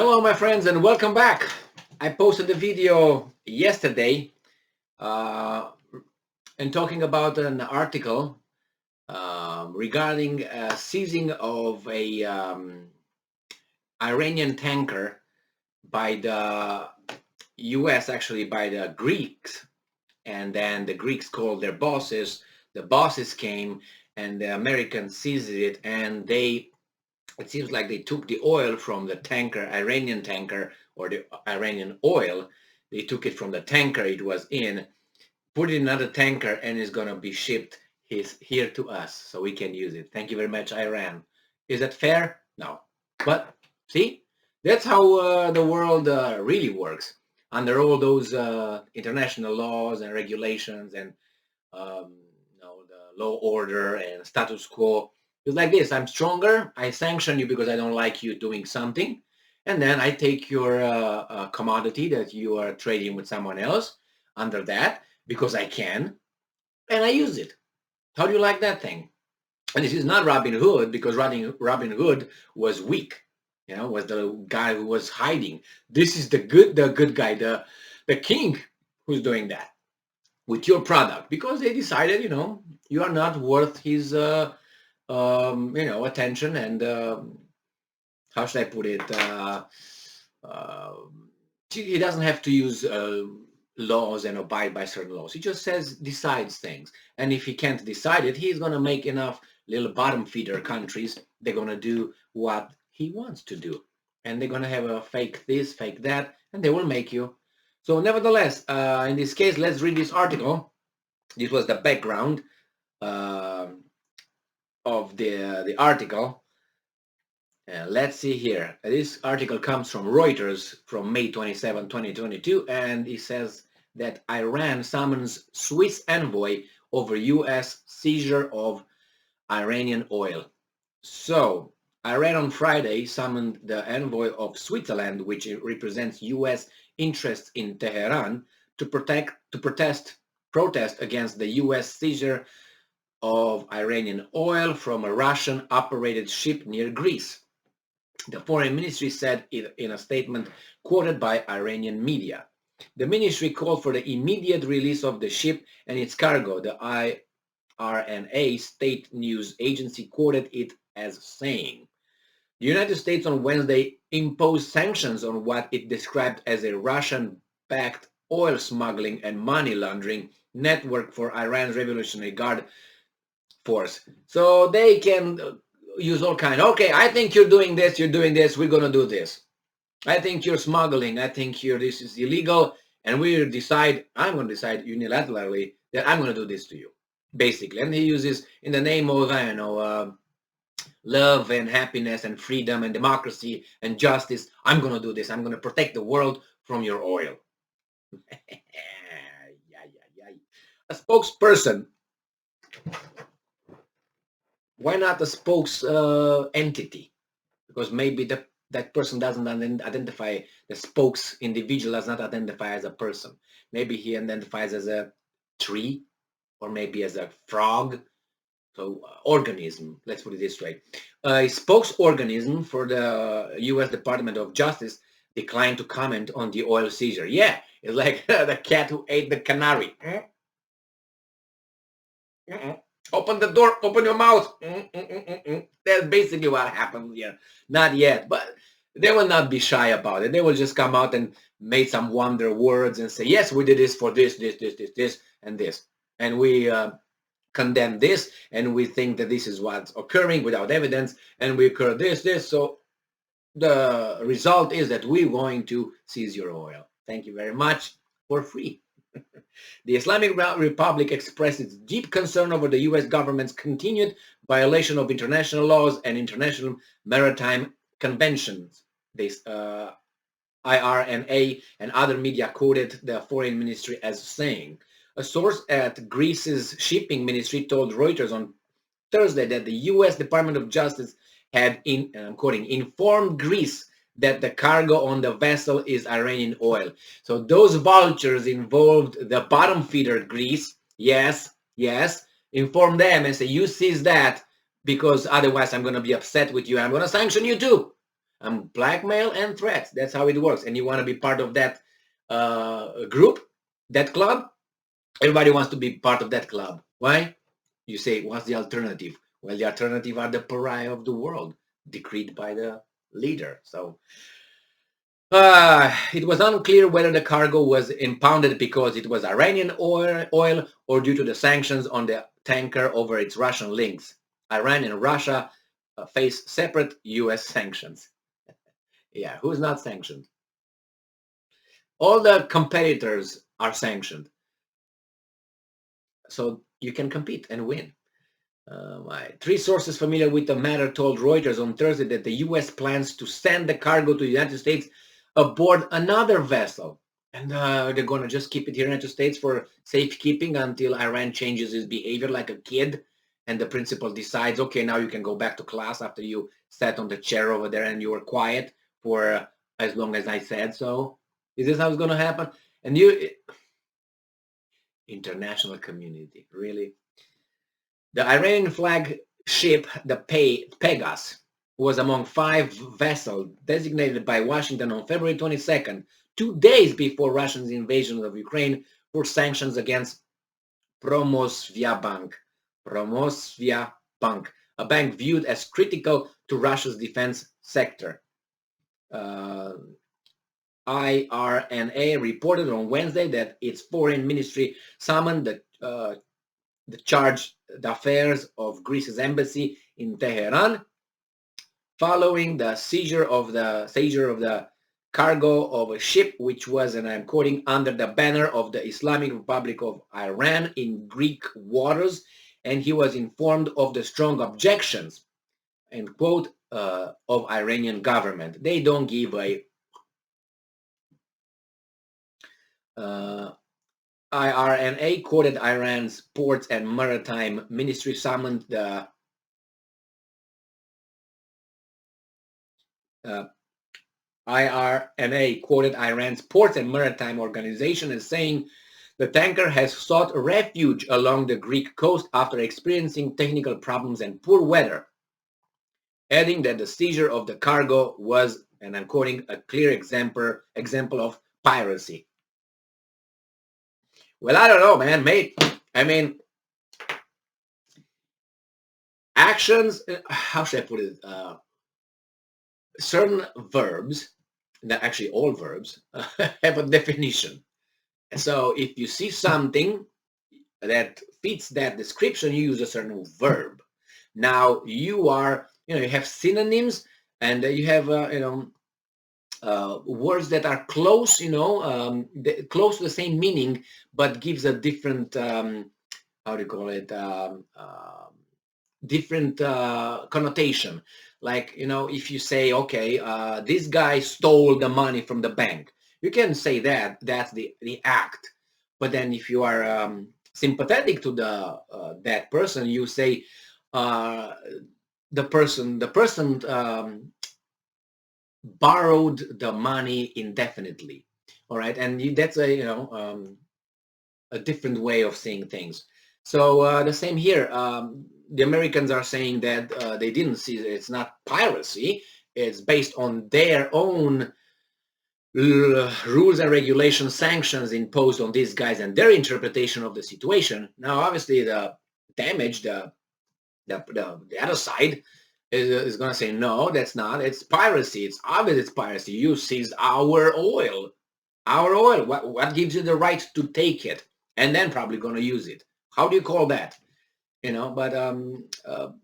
Hello, my friends, and welcome back. I posted a video yesterday uh, and talking about an article regarding seizing of a Iranian tanker by the U.S., actually by the Greeks, and then the Greeks called their bosses. The bosses came, and the Americans seized it, and it seems like they took the oil from the tanker, Iranian tanker, or the Iranian oil. They took it from the tanker it was in, put it in another tanker, and it's going to be shipped here to us so we can use it. Thank you very much, Iran. Is that fair? No. But see, that's how the world really works. Under all those international laws and regulations and the law order and status quo. It's like this: I'm stronger. I sanction you because I don't like you doing something, and then I take your commodity that you are trading with someone else under that because I can, and I use it. How do you like that thing? And this is not Robin Hood, because Robin Hood was weak. Was the guy who was hiding. This is the good guy, the king who's doing that with your product, because they decided, you are not worth his attention, and how should I put it? Uh, he doesn't have to use laws and abide by certain laws. He just decides things. And if he can't decide it, he's going to make enough little bottom feeder countries. They're going to do what he wants to do. And they're going to have a fake this, fake that, and they will make you. So nevertheless, in this case, let's read this article. This was the background of the article. Let's see here. This article comes from Reuters from May 27, 2022, and it says that Iran summons Swiss envoy over U.S. seizure of Iranian oil. So, Iran on Friday summoned the envoy of Switzerland, which represents U.S. interests in Tehran, to protest against the U.S. seizure of Iranian oil from a Russian-operated ship near Greece. The foreign ministry said in a statement quoted by Iranian media. The ministry called for the immediate release of the ship and its cargo. The IRNA state news agency quoted it as saying, the United States on Wednesday imposed sanctions on what it described as a Russian-backed oil smuggling and money laundering network for Iran's Revolutionary Guard force. So they can use all kinds. Okay, I think you're doing this, we're going to do this. I think you're smuggling, I think this is illegal, and I'm going to decide unilaterally that I'm going to do this to you, basically. And he uses, in the name of, love and happiness and freedom and democracy and justice, I'm going to do this. I'm going to protect the world from your oil. A spokesperson. Why not a spokes entity? Because maybe that person doesn't identify, the spokes individual does not identify as a person. Maybe he identifies as a tree, or maybe as a frog. So organism, let's put it this way. A spokes organism for the U.S. Department of Justice declined to comment on the oil seizure. Yeah, it's like the cat who ate the canary. Open the door, open your mouth. That's basically what happened here. Not yet, but they will not be shy about it. They will just come out and make some wonder words and say, yes, we did this for this, and this. And we condemn this, and we think that this is what's occurring without evidence, and we occur this. So the result is that we're going to seize your oil. Thank you very much, for free. The Islamic Republic expressed its deep concern over the U.S. government's continued violation of international laws and international maritime conventions. This IRNA and other media quoted the foreign ministry as saying. A source at Greece's shipping ministry told Reuters on Thursday that the U.S. Department of Justice had, I'm quoting, informed Greece that the cargo on the vessel is Iranian oil. So those vultures involved the bottom feeder Greece, yes, inform them and say, you seize that, because otherwise I'm going to be upset with you. I'm going to sanction you too. Blackmail and threats. That's how it works. And you want to be part of that group, that club? Everybody wants to be part of that club. Why? You say, what's the alternative? Well, the alternative are the pariah of the world, decreed by the leader. So it was unclear whether the cargo was impounded because it was Iranian oil or due to the sanctions on the tanker over its Russian links. Iran and Russia face separate U.S. sanctions. Yeah, who's not sanctioned? All the competitors are sanctioned. So you can compete and win. Three sources familiar with the matter told Reuters on Thursday that the U.S. plans to send the cargo to the United States aboard another vessel. And they're going to just keep it here in the United States for safekeeping until Iran changes his behavior like a kid. And the principal decides, okay, now you can go back to class after you sat on the chair over there and you were quiet for as long as I said so. Is this how it's going to happen? And international community, really? The Iranian flag ship, the Pegas, was among 5 vessels designated by Washington on February 22nd, 2 days before Russia's invasion of Ukraine, for sanctions against Promosvia Bank, a bank viewed as critical to Russia's defense sector. IRNA reported on Wednesday that its foreign ministry summoned the charge d'affaires of Greece's embassy in Tehran following the seizure of the cargo of a ship which was, and I'm quoting, under the banner of the Islamic Republic of Iran in Greek waters, and he was informed of the strong objections, end quote, of Iranian government. They don't give a IRNA quoted Iran's Ports and Maritime Ministry summoned the IRNA quoted Iran's Ports and Maritime Organization as saying the tanker has sought refuge along the Greek coast after experiencing technical problems and poor weather, adding that the seizure of the cargo was, and I'm quoting, a clear example of piracy. Well, I don't know, man, mate. I mean, actions, how should I put it? Certain verbs, actually all verbs, have a definition. And so if you see something that fits that description, you use a certain verb. Now you have synonyms, and you have, words that are close, close to the same meaning, but gives a different, how do you call it, different connotation. Like, if you say, okay, this guy stole the money from the bank, you can say that's the act. But then if you are sympathetic to that person, you say the person borrowed the money indefinitely. All right, and that's a different way of seeing things. So the same here. The Americans are saying that they didn't see it. It's not piracy. It's based on their own rules and regulations, sanctions imposed on these guys and their interpretation of the situation. Now, obviously, the damage, the other side is going to say, no, that's not. It's piracy. It's obvious it's piracy. You seized our oil. Our oil. What gives you the right to take it? And then probably going to use it. How do you call that? But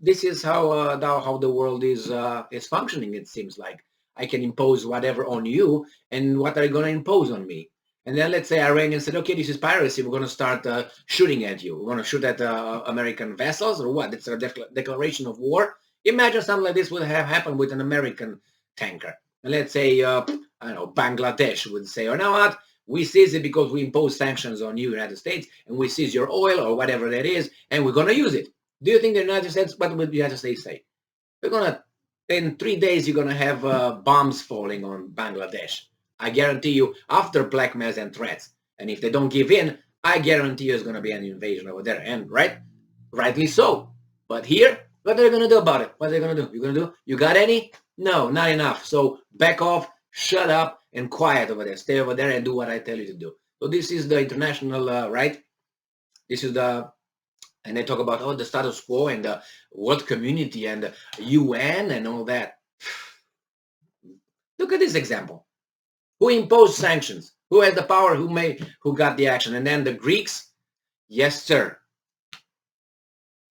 this is how the world is functioning. It seems like I can impose whatever on you, and what are you going to impose on me? And then let's say Iranians said, okay, this is piracy. We're going to start shooting at you. We're going to shoot at American vessels, or what? It's a declaration of war. Imagine something like this would have happened with an American tanker. And let's say, I don't know, Bangladesh would say, oh, you know what? We seize it because we impose sanctions on you, United States, and we seize your oil or whatever that is, and we're going to use it. Do you think the United States, what would the United States say? We're going to, in 3 days, you're going to have bombs falling on Bangladesh. I guarantee you, after blackmails and threats. And if they don't give in, I guarantee you there's going to be an invasion over there. And rightly so. But here, what are they going to do about it? What are they going to do? You got any? No, not enough. So back off, shut up, and quiet over there. Stay over there and do what I tell you to do. So this is the international right. This is the and they talk about the status quo and the world community and the UN and all that. Look at this example. Who imposed sanctions? Who had the power? Who got the action? And then the Greeks, yes, sir.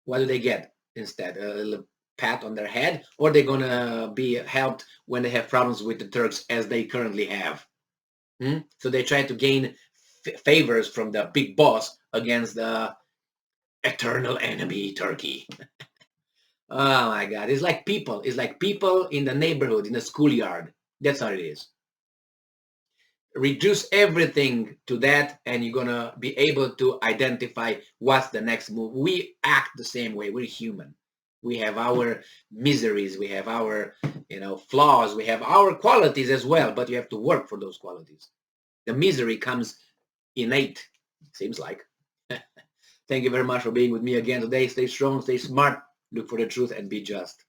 What do they get instead? A little pat on their head, or they're gonna be helped when they have problems with the Turks as they currently have. So they try to gain favors from the big boss against the eternal enemy, Turkey. Oh my God! It's like people. It's like people in the neighborhood, in the schoolyard. That's how it is. Reduce everything to that and you're gonna be able to identify what's the next move. We act the same way. We're human. We have our miseries, we have our flaws, we have our qualities as well, but you have to work for those qualities. The misery comes innate, seems like. Thank you very much for being with me again today. Stay strong, stay smart, look for the truth, and be just.